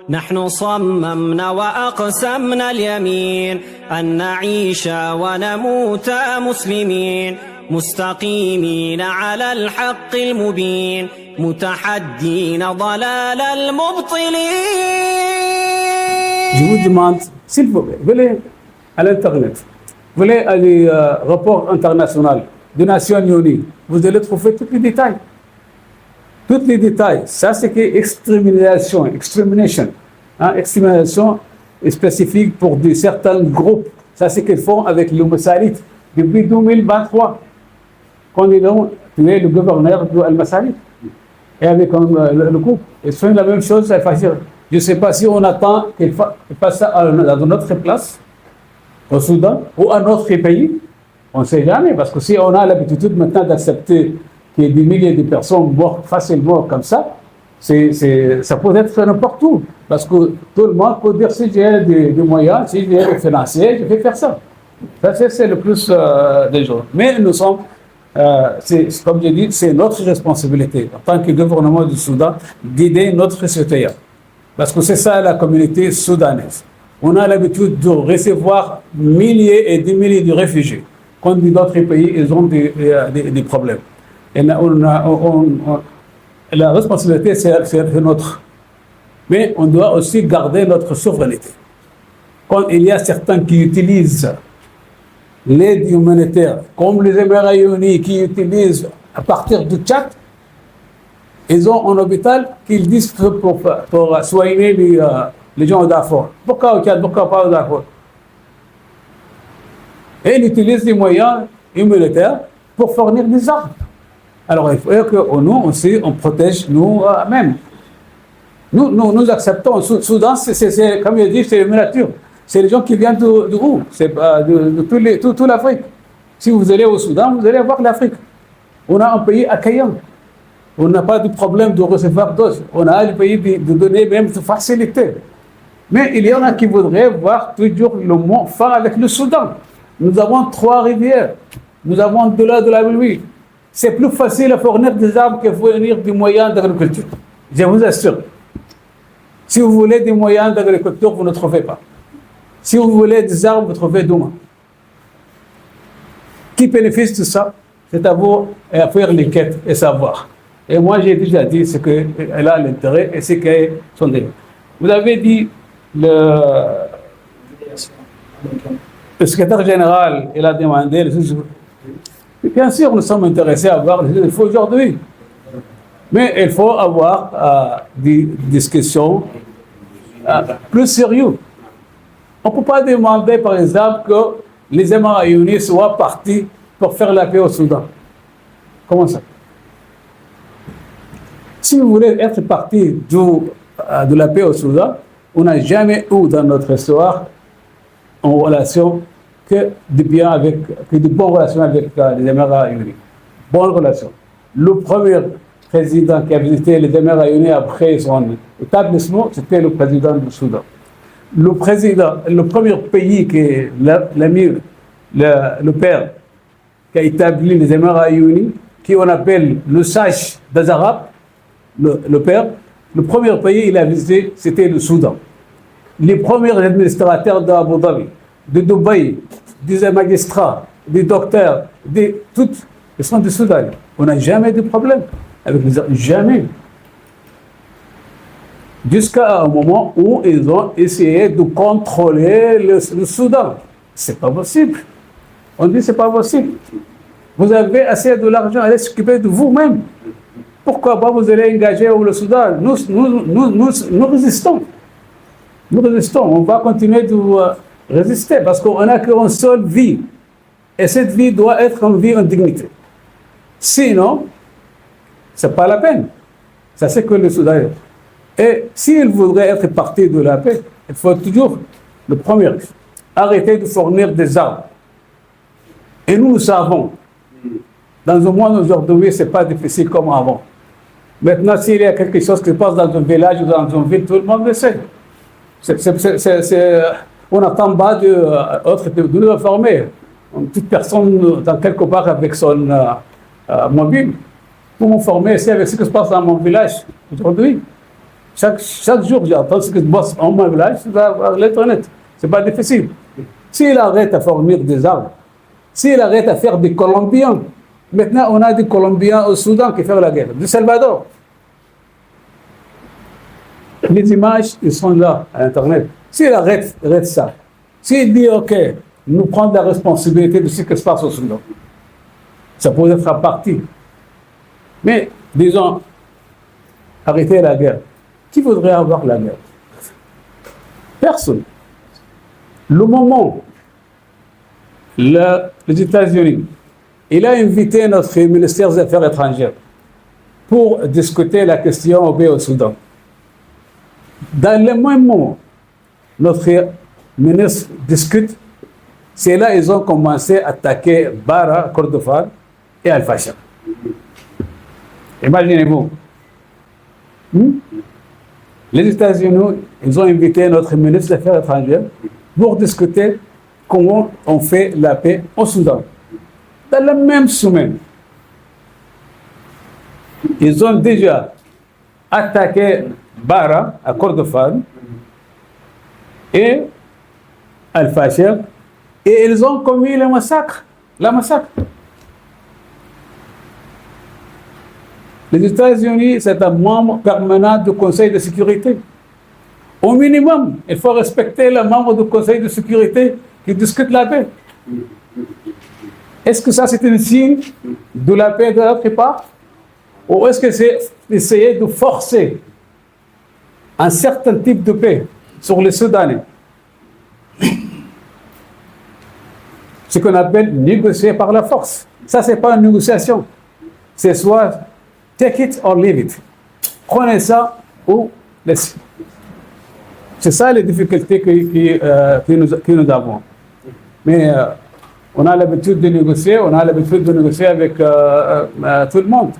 نحن صممنا وأقسمنا اليمين أن نعيش ونموت مسلمين مستقيمين على الحق المبين متحدين ضلال المبطلين. Je vous demande, s'il vous plaît, venez à l'Internet, venez à les rapports internationaux des Nations Unies, vous allez trouver tous les détails. Tous les détails. Ça, c'est que extermination, extermination spécifique pour certains groupes. Ça, c'est qu'ils font avec le Massalit depuis 2023. Quand ils ont tué le gouverneur de Al-Massalit et avec le groupe. Ils font la même chose. Je ne sais pas si on attend qu'ils fassent ça à notre place, au Soudan, ou à notre pays. On ne sait jamais, parce que si on a l'habitude maintenant d'accepter qu'il y ait des milliers de personnes mortes facilement comme ça, ça peut être n'importe où. Parce que tout le monde peut dire si j'ai des moyens, si j'ai des financiers, je vais faire ça. Ça, c'est le plus des gens. Mais nous sommes, comme je dis, c'est notre responsabilité, en tant que gouvernement du Soudan, d'aider notre citoyen. Parce que c'est ça la communauté soudanaise. On a l'habitude de recevoir milliers et des milliers de réfugiés. Quand d'autres pays, ils ont des problèmes. Et la responsabilité, c'est notre. Mais on doit aussi garder notre souveraineté. Quand il y a certains qui utilisent l'aide humanitaire, comme les Émirats unis qui utilisent à partir du Tchad, ils ont un hôpital qu'ils disent pour soigner les gens au Darfour. Pourquoi au Tchad, pourquoi pas au Darfour? Et ils utilisent des moyens humanitaires pour fournir des armes. Alors il faut que nous aussi, on protège nous-mêmes. Nous acceptons. Soudan, c'est comme il dit, c'est la nature. C'est les gens qui viennent de où? C'est de toute l'Afrique. Si vous allez au Soudan, vous allez voir l'Afrique. On a un pays accueillant. On n'a pas de problème de recevoir d'autres. On a le pays de donner même de facilité. Mais il y en a qui voudraient voir toujours le mont fin avec le Soudan. Nous avons 3 rivières. Nous avons de la nuit. C'est plus facile à fournir des armes que fournir des moyens d'agriculture. Je vous assure. Si vous voulez des moyens d'agriculture, vous ne trouvez pas. Si vous voulez des armes, vous trouvez demain. Qui bénéficie de ça? C'est à vous à faire l'enquête et savoir. Et moi, j'ai déjà dit ce qu'elle a l'intérêt et ce qu'est son délai. Vous avez dit le secrétaire général, il a demandé. Bien sûr, nous sommes intéressés à voir les infos aujourd'hui. Mais il faut avoir des discussions plus sérieuses. On ne peut pas demander, par exemple, que les Émirats unis soient partis pour faire la paix au Soudan. Comment ça? Si vous voulez être parti de la paix au Soudan, on n'a jamais eu dans notre histoire en relation que de bonnes relations avec les Émirats unis. Bonnes relations. Le premier président qui a visité les Émirats unis après son établissement, c'était le président du Soudan. Le premier pays qui est l'ami, le père, qui a établi les Émirats unis, qui on appelle le sage des Arabes, le père, le premier pays qu'il a visité, c'était le Soudan. Les premiers administrateurs d'Abu Dhabi, de Dubaï, des magistrats, des docteurs, tous, ils sont du Soudan. On n'a jamais de problème avec les autres, jamais. Jusqu'à un moment où ils ont essayé de contrôler le Soudan. C'est pas possible. On dit c'est pas possible. Vous avez assez de l'argent, allez s'occuper de vous-même. Pourquoi pas vous allez engager le Soudan? Nous résistons. Nous résistons. On va continuer de résister parce qu'on n'a qu'une seule vie. Et cette vie doit être une vie en dignité. Sinon, ce n'est pas la peine. Ça, c'est que le Soudan. Et s'il voudrait être parti de la paix, il faut toujours, le premier, arrêter de fournir des armes. Et nous savons, dans le monde aujourd'hui, ce n'est pas difficile comme avant. Maintenant, s'il y a quelque chose qui se passe dans un village ou dans une ville, tout le monde le sait. On n'attend pas de nous informer. Une petite personne dans quelque part avec son mobile pour m'informer ici avec ce qui se passe dans mon village aujourd'hui. Chaque jour, j'entends ce que je bosse en mon village sur l'internet. C'est pas difficile. S'il arrête à fournir des armes, s'il arrête à faire des Colombiens, maintenant on a des Colombiens au Soudan qui font la guerre, du Salvador. Les images, ils sont là à Internet. S'il arrête ça, s'il dit ok, nous prendre la responsabilité de ce qui se passe au Soudan, ça pourrait être à partie. Mais disons, arrêter la guerre. Qui voudrait avoir la guerre? Personne. Le moment, les États-Unis, il a invité notre ministère des Affaires étrangères pour discuter la question au Soudan. Dans le même moment, notre ministre discute, c'est là qu'ils ont commencé à attaquer Bara, Kordofan et Al-Fashir. Imaginez-vous. Les États-Unis, ils ont invité notre ministre des Affaires étrangères pour discuter comment on fait la paix au Soudan. Dans la même semaine, ils ont déjà attaqué Bara à Kordofan et Al-Fashir et ils ont commis le massacre. La massacre. Les États-Unis, c'est un membre permanent du Conseil de sécurité. Au minimum, il faut respecter les membres du Conseil de sécurité qui discutent la paix. Est-ce que ça, c'est un signe de la paix de l'autre part? Ou est-ce que c'est essayer de forcer un certain type de paix sur les Soudanais? Ce qu'on appelle négocier par la force. Ça, c'est pas une négociation. C'est soit take it or leave it. Prenez ça ou laissez. C'est ça les difficultés que nous avons. Mais on a l'habitude de négocier, avec tout le monde.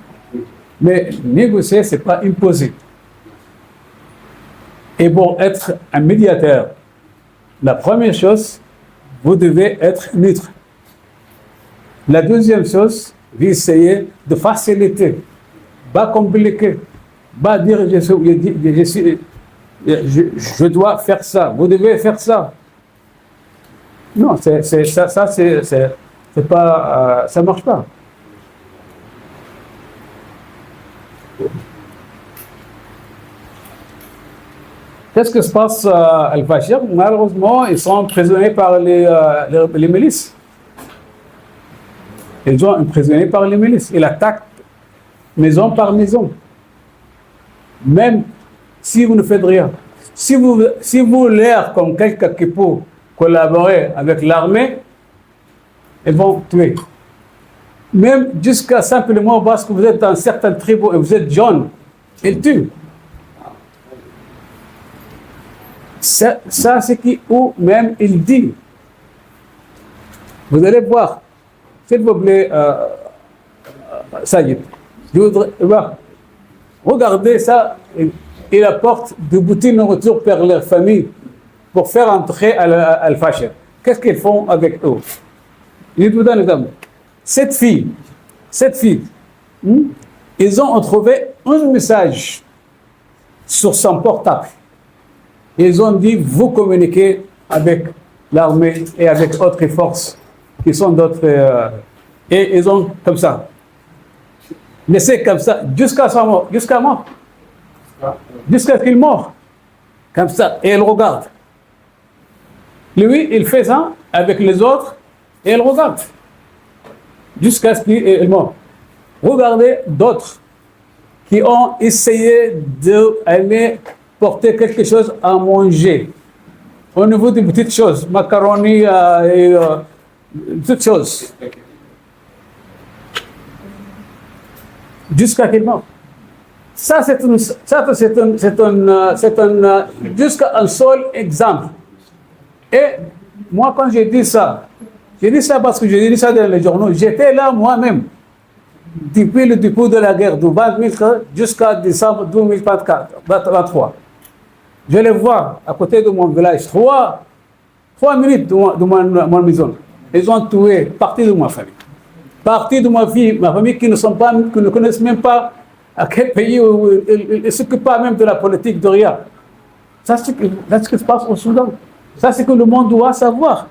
Mais négocier, ce n'est pas imposer. Et pour être un médiateur, la première chose, vous devez être neutre. La deuxième chose, vous essayez de faciliter, pas compliquer, pas dire je dois faire ça, vous devez faire ça. Non, c'est pas, ça marche pas. Qu'est-ce que se passe à Al-Fashir? Malheureusement, ils sont emprisonnés par les milices. Ils sont emprisonnés par les milices. Ils attaquent maison par maison. Même si vous ne faites rien. Si vous l'air comme quelqu'un qui peut collaborer avec l'armée, ils vont tuer. Même jusqu'à simplement parce que vous êtes dans certaines tribus et vous êtes jeune, ils tuent. Ça c'est qui, ou même il dit. Vous allez voir, s'il vous plaît, Saïd, je voudrais voir. Regardez ça, il apporte des bouteilles de nourriture pour leur famille pour faire entrer Al-Fashir. Qu'est-ce qu'ils font avec eux? Je vous donne l'exemple. Cette fille, ils ont trouvé un message sur son portable. Ils ont dit, vous communiquez avec l'armée et avec d'autres forces qui sont d'autres... et ils ont comme ça. Laissé comme ça jusqu'à sa mort, jusqu'à qu'il meure. Comme ça, et il regarde. Lui, il fait ça avec les autres et il regarde. Jusqu'à ce qu'il meure. Regardez d'autres qui ont essayé d'aller porter quelque chose à manger. Au niveau des petites choses, macaroni et toutes choses. Jusqu'à qu'il meure. Ça, c'est jusqu'à un seul exemple. Et moi, quand j'ai dit ça parce que j'ai dit ça dans les journaux, j'étais là moi-même, depuis le début de la guerre, du 20 000 jusqu'à décembre 2023. Je les vois à côté de mon village, 3 minutes de mon maison. Ils ont tué partie de ma famille. Partie de ma famille qui ne connaissent même pas À quel pays où il ne s'occupe pas même de la politique de rien. Ça, c'est ce qui se passe au Soudan. Ça, c'est que le monde doit savoir.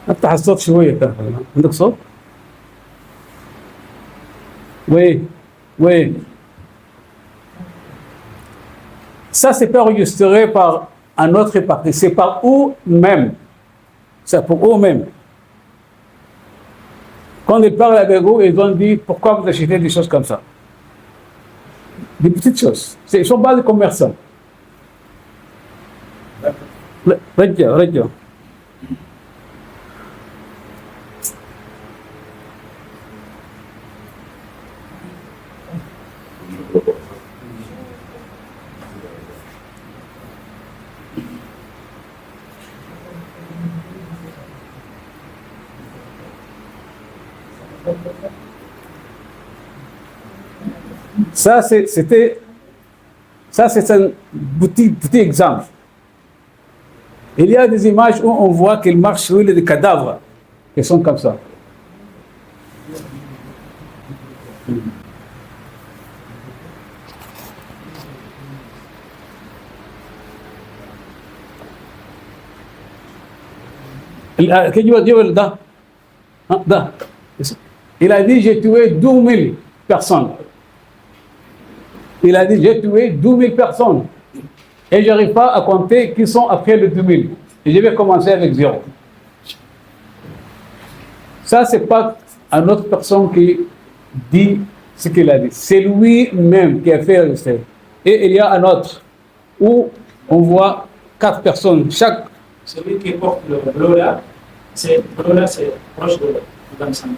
افتح الصوت شويه كده. عندك صوت؟ Oui, oui. Ça, c'est pas illustré par un autre parti, c'est par eux-mêmes. C'est pour eux-mêmes. Quand ils parlent avec vous, ils ont dit pourquoi vous achetez des choses comme ça. Des petites choses. Ils ne sont pas des commerçants. رجع. Ça, c'est un petit exemple. Il y a des images où on voit qu'il marche sur des cadavres qui sont comme ça. Il a dit j'ai tué 12 000 personnes. Il a dit j'ai tué 12 000 personnes. Et je n'arrive pas à compter qui sont après les 2 000. Et je vais commencer avec 0. Ça, ce n'est pas une autre personne qui dit ce qu'il a dit. C'est lui-même qui a fait le fait. Et il y a un autre où on voit 4 personnes. Chaque... Celui qui porte le bleu là, c'est proche de l'ensemble.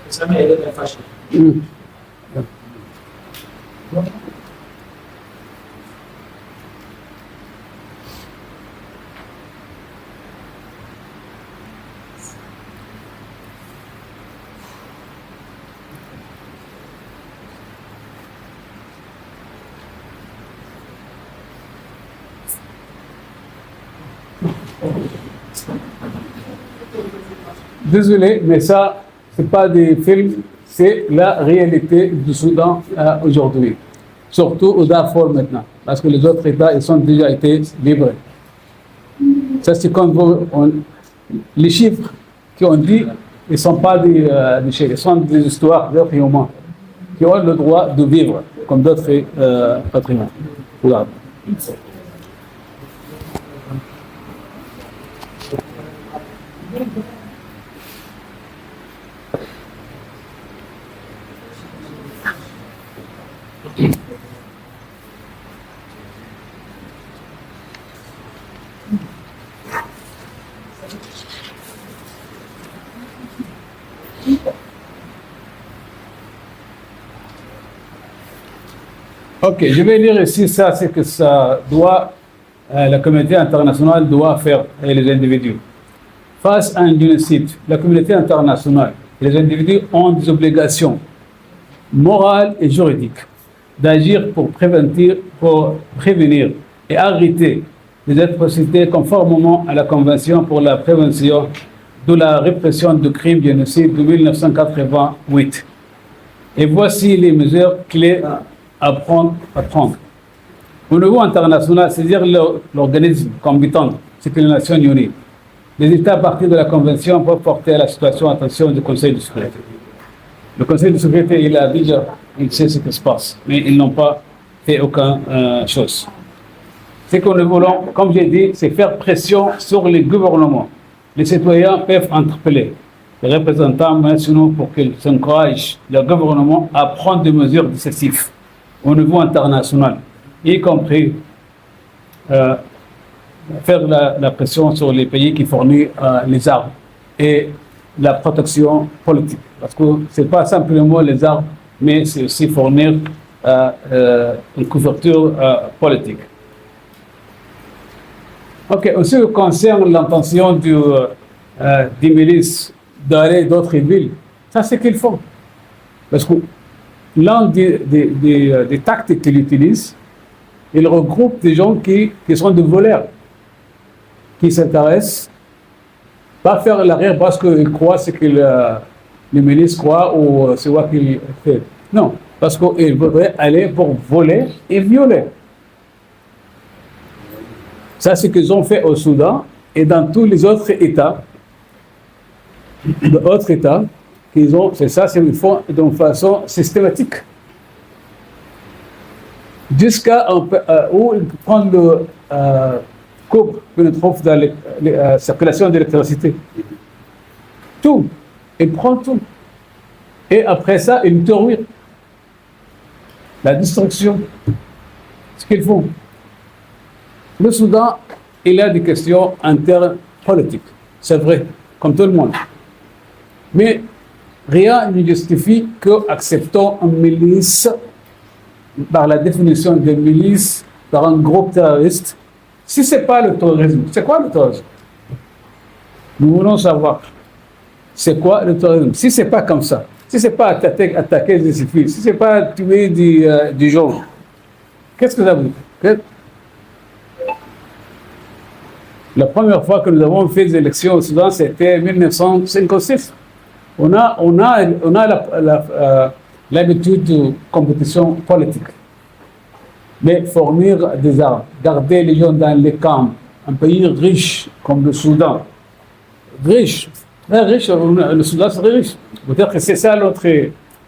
Ça m'a aidé à fâcher. Désolé, mais ça, ce n'est pas des films, c'est la réalité du Soudan aujourd'hui. Surtout au Darfour maintenant, parce que les autres États, ils ont déjà été libérés. Ça, c'est comme les chiffres qu'on dit, ils ne sont pas des chiffres, ils sont des histoires d'êtres humains qui ont le droit de vivre comme d'autres patrimoines. Voilà. Ok, je vais lire ici ça, c'est que ça doit, la communauté internationale doit faire et les individus. Face à un génocide, la communauté internationale et les individus ont des obligations morales et juridiques d'agir pour prévenir et arrêter les atrocités conformément à la Convention pour la prévention de la répression de crimes génocides de 1988. Et voici les mesures clés à prendre. Au niveau international, c'est-à-dire l'organisme combattant, c'est que les Nations Unies. Les États partis de la Convention peuvent porter à la situation attention du Conseil de sécurité. Le Conseil de sécurité, il a déjà, il sait ce qui se passe, mais ils n'ont pas fait aucune chose. Ce que nous voulons, comme j'ai dit, c'est faire pression sur les gouvernements. Les citoyens peuvent interpeller les représentants nationaux pour qu'ils encouragent le gouvernement à prendre des mesures décisives au niveau international, y compris faire la pression sur les pays qui fournissent les armes et la protection politique. Parce que ce n'est pas simplement les armes, mais c'est aussi fournir une couverture politique. Ok, en ce qui concerne l'intention des milices d'aller d'autres villes, ça c'est qu'ils font. Parce que l'un des tactiques qu'ils utilisent, ils regroupent des gens qui sont des voleurs, qui s'intéressent, pas faire l'arrière parce qu'ils croient ce que les milices croient ou c'est quoi qu'ils font. Non, parce qu'ils voudraient aller pour voler et violer. Ça, c'est ce qu'ils ont fait au Soudan et dans tous les autres États. Qu'ils ont, c'est ça, ils font d'une façon systématique. Jusqu'à où ils prennent le couple que nous trouvons dans la circulation d'électricité. Tout. Ils prennent tout. Et après ça, ils terminent. La destruction. Ce qu'ils font. Le Soudan, il a des questions internes politiques. C'est vrai, comme tout le monde. Mais rien ne justifie qu'acceptons une milice, par la définition de milice, par un groupe terroriste. Si ce n'est pas le terrorisme, c'est quoi le terrorisme? Nous voulons savoir. C'est quoi le terrorisme? Si ce n'est pas comme ça, si ce n'est pas attaquer des civils, si ce n'est pas tuer des gens, qu'est-ce que ça veut dire? La première fois que nous avons fait des élections au Soudan, c'était en 1956. On a l'habitude de compétition politique. Mais fournir des armes, garder les gens dans les camps, un pays riche comme le Soudan, riche, très riche, le Soudan c'est très riche. Peut-être que c'est ça notre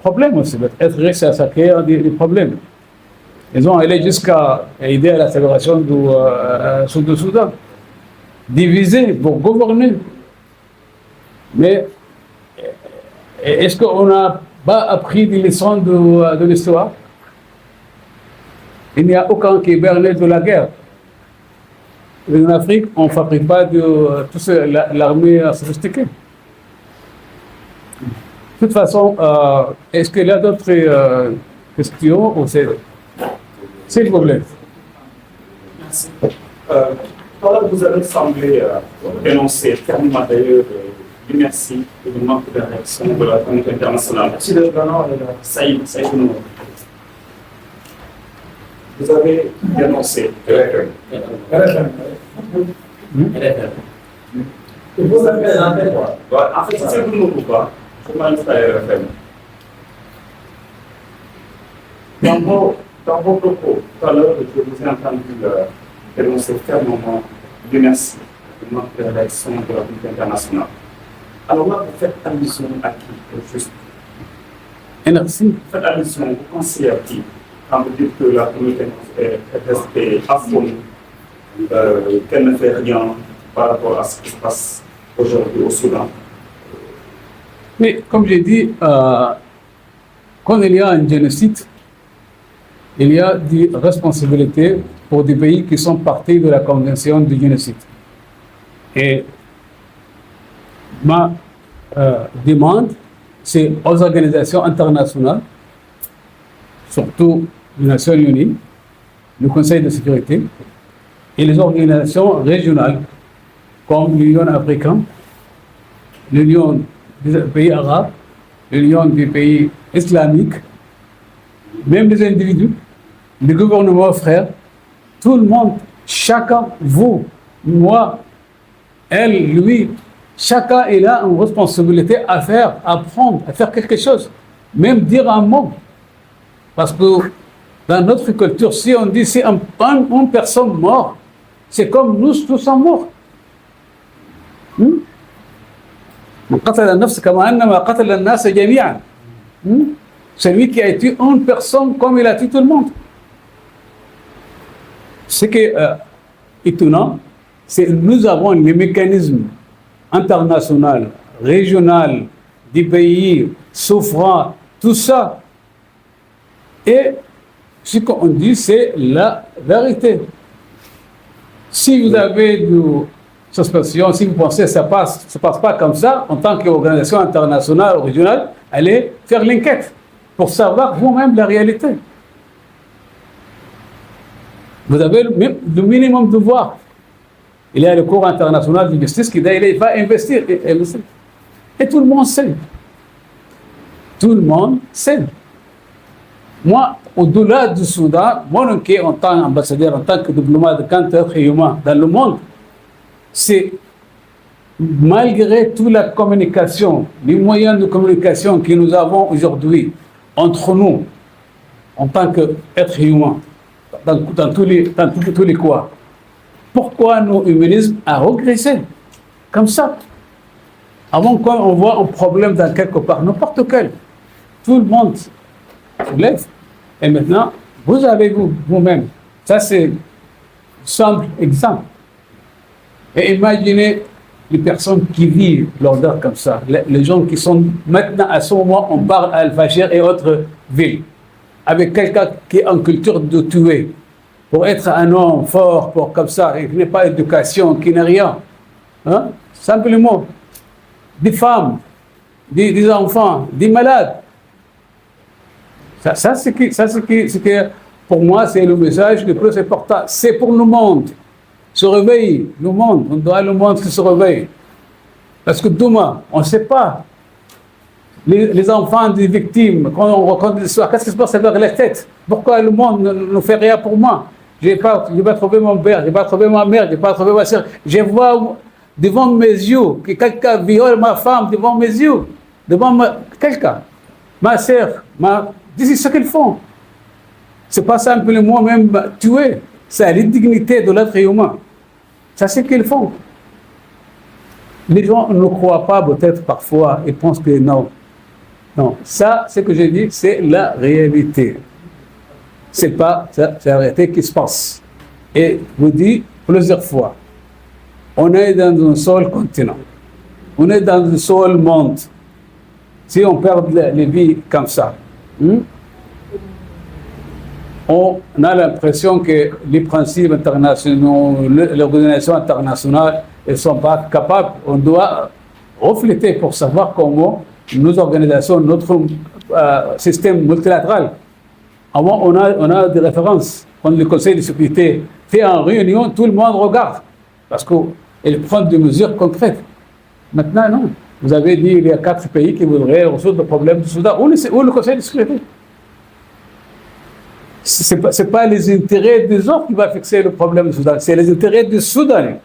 problème aussi, être riche, ça crée des problèmes. Ils ont allé jusqu'à aider à la séparation du Soudan. Diviser pour gouverner. Mais est-ce qu'on n'a pas appris des leçons de l'histoire? Il n'y a aucun qui est berné de la guerre. En Afrique, on ne fabrique pas l'armée sophistiquée. De toute façon, est-ce qu'il y a d'autres questions ou c'est le problème? Merci. Vous avez semblé dénoncer fermement d'ailleurs du merci et du manque de réaction de la communauté internationale. Merci de Saïd Nour. Vous avez dénoncé. Vous avez présenté quoi? En fait, si vous ne pouvez pas, comment installer RFM? Dans vos propos, tout à l'heure, je vous ai entendu dénoncer fermement du merci du manque de réaction de la communauté internationale. Alors là, vous faites allusion à qui, juste? Merci. Vous faites allusion, vous pensez à qui quand vous dites que la communauté est restée affolée, qu'elle ne fait rien par rapport à ce qui se passe aujourd'hui au Soudan? Mais comme j'ai dit, quand il y a un génocide, il y a des responsabilités pour des pays qui sont partis de la convention du génocide. Et ma demande, c'est aux organisations internationales, surtout les Nations Unies, le Conseil de sécurité, et les organisations régionales, comme l'Union africaine, l'Union des pays arabes, l'Union des pays islamiques, même les individus, les gouvernements frères, tout le monde, chacun, vous, moi, elle, lui, chacun il a une responsabilité à faire, à prendre, à faire quelque chose, même dire un mot. Parce que dans notre culture, si on dit c'est une personne morte, c'est comme nous tous sommes morts. Celui qui a tué une personne comme il a tué tout le monde. Ce qui est étonnant, c'est que nous avons les mécanismes internationaux, régionaux, des pays souffrants, tout ça. Et ce qu'on dit, c'est la vérité. Si vous avez des suspicions, si vous pensez que ça se passe pas comme ça, en tant qu'organisation internationale ou régionale, allez faire l'enquête pour savoir vous-même la réalité. Vous avez le minimum de devoir. Il y a le cours international de justice qui dit qu'il va investir. Et tout le monde sait. Tout le monde sait. Moi, au-delà du Soudan, moi, en tant qu'ambassadeur, en tant que diplomate de cancer humain dans le monde, c'est malgré toute la communication, les moyens de communication que nous avons aujourd'hui entre nous, en tant qu'êtres humains, dans tous les quoi, pourquoi notre humanisme a régressé comme ça? Avant qu'on voit un problème dans quelque part, n'importe quel, tout le monde se lève. Et maintenant, vous avez vous-même. Ça, c'est un simple exemple. Et imaginez les personnes qui vivent l'ordre comme ça, les gens qui sont maintenant à ce moment, on parle à Al-Fashir et autres villes, avec quelqu'un qui est en culture de tuer, pour être un homme fort, pour comme ça, et qui n'a pas d'éducation, qui n'a rien. Hein? Simplement, des femmes, des enfants, des malades. Ça c'est que, pour moi, c'est le message le plus important. C'est pour le monde. Se réveille, le monde. On doit le monde qui se réveille. Parce que demain, on ne sait pas. Les enfants des victimes, quand on raconte l'histoire, qu'est-ce qui se passe avec la tête? Pourquoi le monde ne fait rien pour moi? Je n'ai pas trouvé mon père, je n'ai pas trouvé ma mère, je n'ai pas trouvé ma soeur. Je vois devant mes yeux que quelqu'un viole ma femme devant mes yeux, devant quelqu'un. Ma soeur, c'est ce qu'ils font. Ce n'est pas simplement même tuer, c'est l'indignité de l'être humain. C'est ce qu'ils font. Les gens ne croient pas peut-être parfois, ils pensent que non. Non, ça, ce que j'ai dit, c'est la réalité. C'est pas la réalité qui se passe. Et je vous dis plusieurs fois, on est dans un seul continent. On est dans un seul monde. Si on perd les vies comme ça, on a l'impression que les principes internationaux, l'organisation internationale, ne sont pas capables. On doit refléter pour savoir comment nos organisations, notre système multilatéral. Avant, on a des références. Quand le Conseil de sécurité fait en réunion, tout le monde regarde. Parce qu'il prend des mesures concrètes. Maintenant, non. Vous avez dit qu'il y a 4 pays qui voudraient résoudre le problème du Soudan. Où le Conseil de sécurité? Ce n'est pas les intérêts des autres qui vont fixer le problème du Soudan. C'est les intérêts du Soudanais.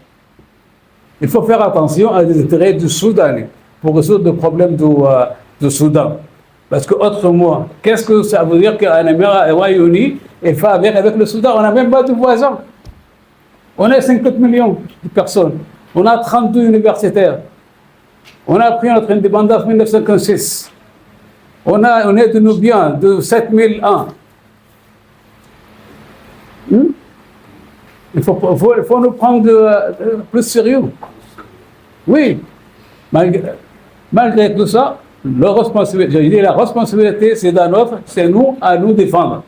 Il faut faire attention à les intérêts du Soudanais pour résoudre le problème du Soudan. Parce que, autrement, qu'est-ce que ça veut dire qu'un Royaume-Uni fait avec le Soudan? On n'a même pas de voisins. On est 50 millions de personnes. On a 32 universitaires. On a pris notre indépendance en 1956. On est de nos biens de 7001. Il faut nous prendre plus sérieux. Oui. Malgré tout ça, la responsabilité, c'est nous à nous défendre.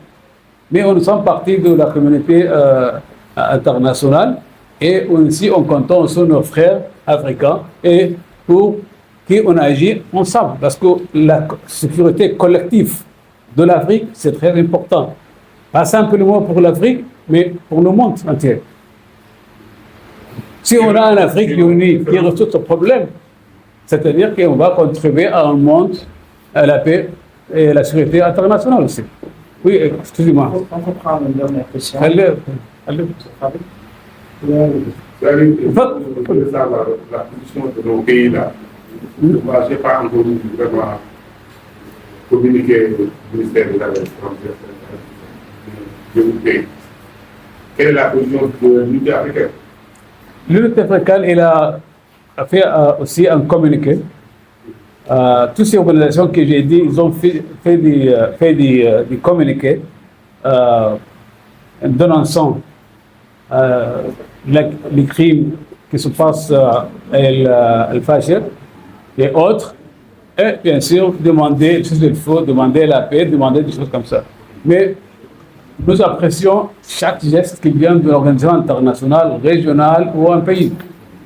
Mais nous sommes partie de la communauté internationale et aussi on compte sur nos frères africains et pour qui on agit ensemble. Parce que la sécurité collective de l'Afrique, c'est très important. Pas simplement pour l'Afrique, mais pour le monde entier. Si on a une Afrique unie qui résout ce problème, c'est-à-dire qu'on va contribuer à un monde, à la paix et à la sécurité internationale aussi. Oui, excusez-moi. On peut prendre une dernière question. Allez. Vous voulez savoir la position de nos pays là. Moi, je n'ai pas encore vraiment communiqué au ministère des Affaires étrangères de mon pays. Quelle est la position de l'Union africaine? L'Union africaine, elle a fait aussi un communiqué. Toutes ces organisations que j'ai dit, ils ont fait des communiqués dénonçant les crimes qui se passent à Al-Fashir et autres, et bien sûr demander ce qu'il faut, demander la paix, demander des choses comme ça. Mais nous apprécions chaque geste qui vient de l'organisation internationale, régionale ou un pays.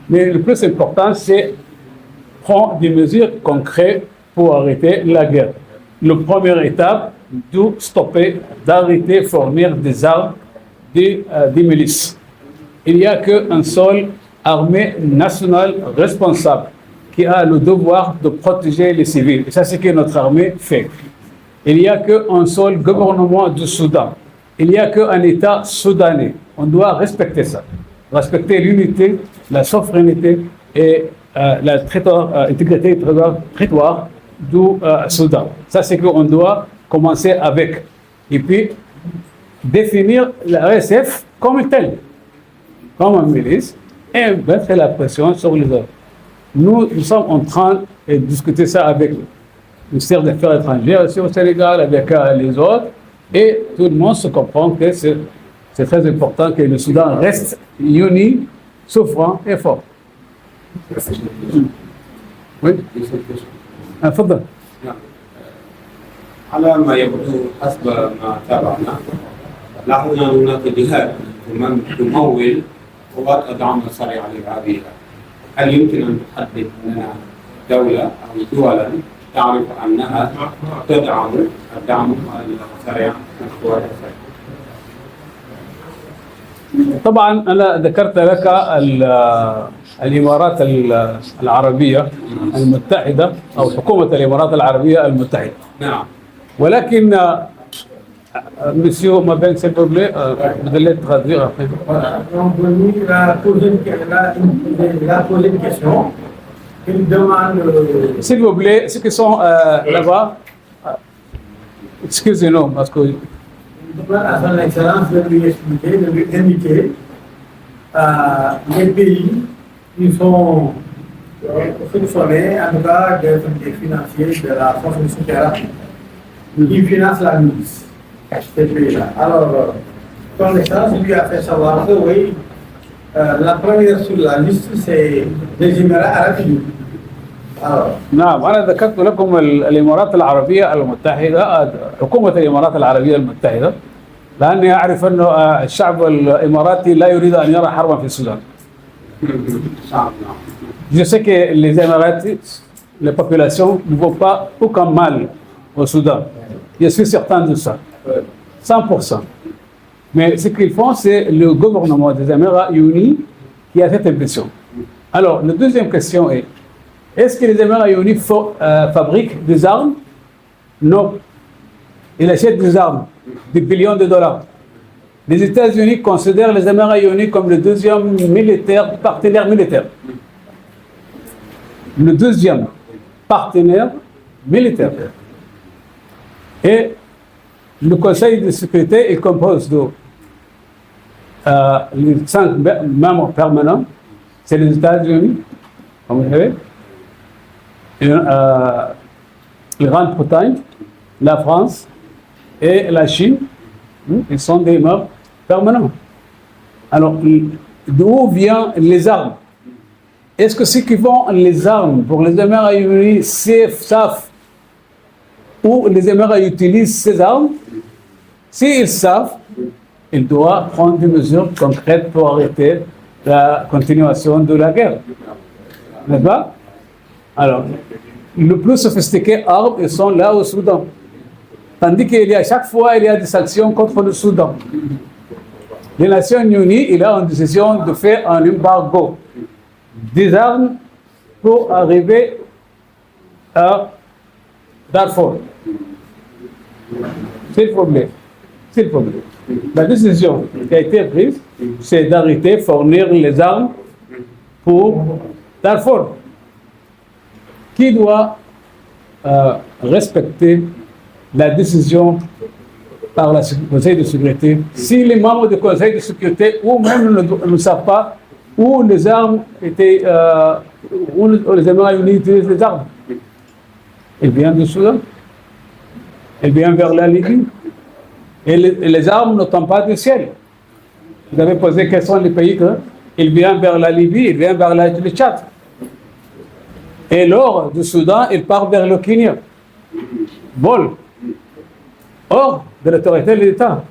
Mais le plus important, c'est prendre des mesures concrètes pour arrêter la guerre. La première étape, de stopper, d'arrêter de fournir des armes, des milices. Il n'y a qu'un seul armée nationale responsable qui a le devoir de protéger les civils. Et ça, c'est ce que notre armée fait. Il n'y a qu'un seul gouvernement du Soudan. Il n'y a qu'un État soudanais. On doit respecter ça. Respecter l'unité, la souveraineté et l'intégrité du territoire du Soudan. Ça, c'est qu'on doit commencer avec. Et puis, définir la RSF comme telle, comme une milice, et mettre la pression sur les autres. Nous sommes en train de discuter ça avec le ministère des Affaires étrangères ici au Sénégal, avec les autres, et tout le monde se comprend que c'est très important que le Soudan reste uni, souffrant et fort. Oui. تفضل. على ما يبدو حسب ما تابعنا لاحظنا هناك جهات تمول قوات الدعم السريع الإرهابية. هل يمكن أن تحدد لنا دولة أو دولا تعرف أنها تدعم الدعم السريع للقوات السريعة؟ طبعا أنا ذكرت لك الإمارات العربية المتحدة أو حكومة الإمارات العربية المتحدة. نعم. ولكن Monsieur Mabeng, s'il vous plaît, vous allez traduire après. Voilà, donc il a posé une question. Il demande. S'il vous plaît, ceux qui sont là-bas, excusez-nous, parce que. Il demande à son Excellence de lui expliquer, de lui indiquer les pays qui sont soupçonnés, en tout cas, d'être des financiers de la force de soutien qui finance la milice. Ces pays-là. Alors, son Excellence lui a fait savoir que oui, la première sur la liste, c'est les Émirats arabes unis. نعم أنا ذكرت لكم الإمارات العربية المتحدة حكومة الإمارات العربية المتحدة لأني أعرف أن الشعب الإماراتي لا يريد أن يرى حربا في السودان. Je sais que les Émiratis, les populations ne voient pas aucun mal au Soudan. Je suis certain de ça. 100%. Mais ce qu'ils font, c'est le gouvernement des Émirats unis qui a cette impression. Alors, la deuxième question est-ce que les Émirats unis fabriquent des armes? Non. Ils achètent des armes, des billions de dollars. Les États-Unis considèrent les Émirats unis comme le deuxième partenaire militaire. Le deuxième partenaire militaire. Et le Conseil de sécurité est composé de les 5 membres permanents, c'est les États-Unis, comme vous savez, la Grande-Bretagne, la France et la Chine, ils sont des membres permanents. Alors, d'où viennent les armes? Est-ce que ceux qui font les armes pour les Émirats unis savent où les Émirats utilisent ces armes? S'ils savent, ils doivent prendre des mesures concrètes pour arrêter la continuation de la guerre. N'est-ce pas? Alors, le plus sophistiqué armes, ils sont là au Soudan. Tandis qu'il y a chaque fois, il y a des sanctions contre le Soudan. Les Nations Unies, il a une décision de faire un embargo des armes pour arriver à Darfour. S'il vous plaît. S'il vous plaît. La décision qui a été prise, c'est d'arrêter de fournir les armes pour Darfour. Qui doit respecter la décision par le Conseil de sécurité? Si les membres du Conseil de sécurité ou même ne savent pas où les armes étaient, où les Émirats unis utilisent les armes, ils viennent du Soudan, ils viennent vers la Libye. Et les armes ne tombent pas du ciel. Vous avez posé quels sont les pays qu'ils viennent vers la Libye, ils viennent vers le Tchad. Et l'or du Soudan, il part vers le Kenya. Vol. Or de l'autorité de l'État.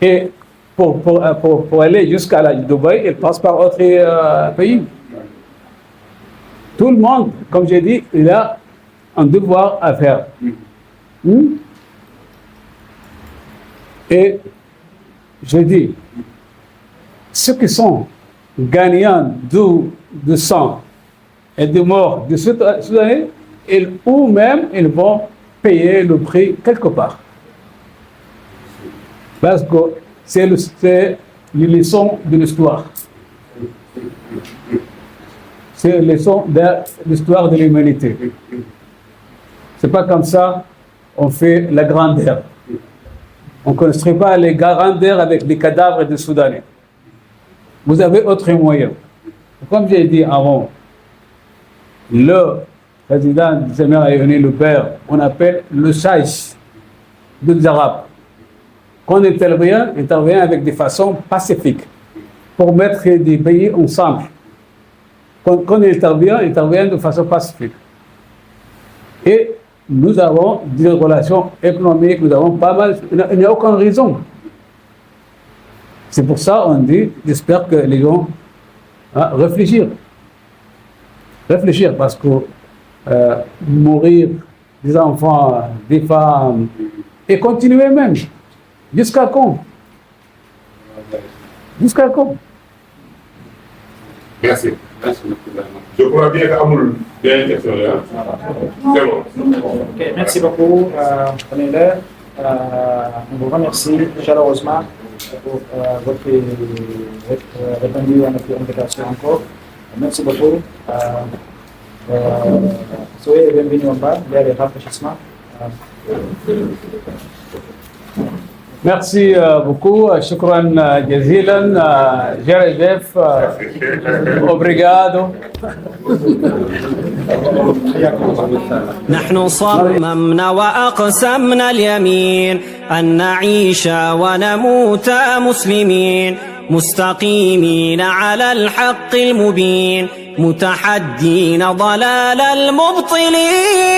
Et pour aller jusqu'à Dubaï, il passe par autre pays. Tout le monde, comme j'ai dit, il a un devoir à faire. Et je dis, ceux qui sont gagnants de sang et de mort de Soudanais, ou même ils vont payer le prix quelque part. Parce que c'est les leçons de l'histoire. C'est les leçons de l'histoire de l'humanité. C'est pas comme ça on fait la grandeur. On ne construit pas les grandeurs avec des cadavres de Soudanais. Vous avez autre moyen. Comme j'ai dit avant, le président du Sénat réuni le père, on appelle le sage des Arabes. Quand on intervient avec des façons pacifiques pour mettre des pays ensemble. Quand on intervient de façon pacifique. Et nous avons des relations économiques, nous avons pas mal, il n'y a aucune raison. C'est pour ça qu'on dit, j'espère que les gens réfléchir, parce que mourir des enfants, des femmes, et continuer même, jusqu'à quand? Jusqu'à quand? Merci. Je crois bien qu'Amoul a une question là. C'est bon. Okay, merci beaucoup, Pamela. On vous remercie chaleureusement pour votre répondu à notre invitation encore. Merci beaucoup. Soyez les bienvenus en bas, il y a des rafraîchissements. Merci beaucoup. Shukran jazilan. Jerejef. Obrigado. نحن صممنا وأقسمنا اليمين أن نعيش ونموت مسلمين مستقيمين على الحق المبين متحدين ضلال المبطلين.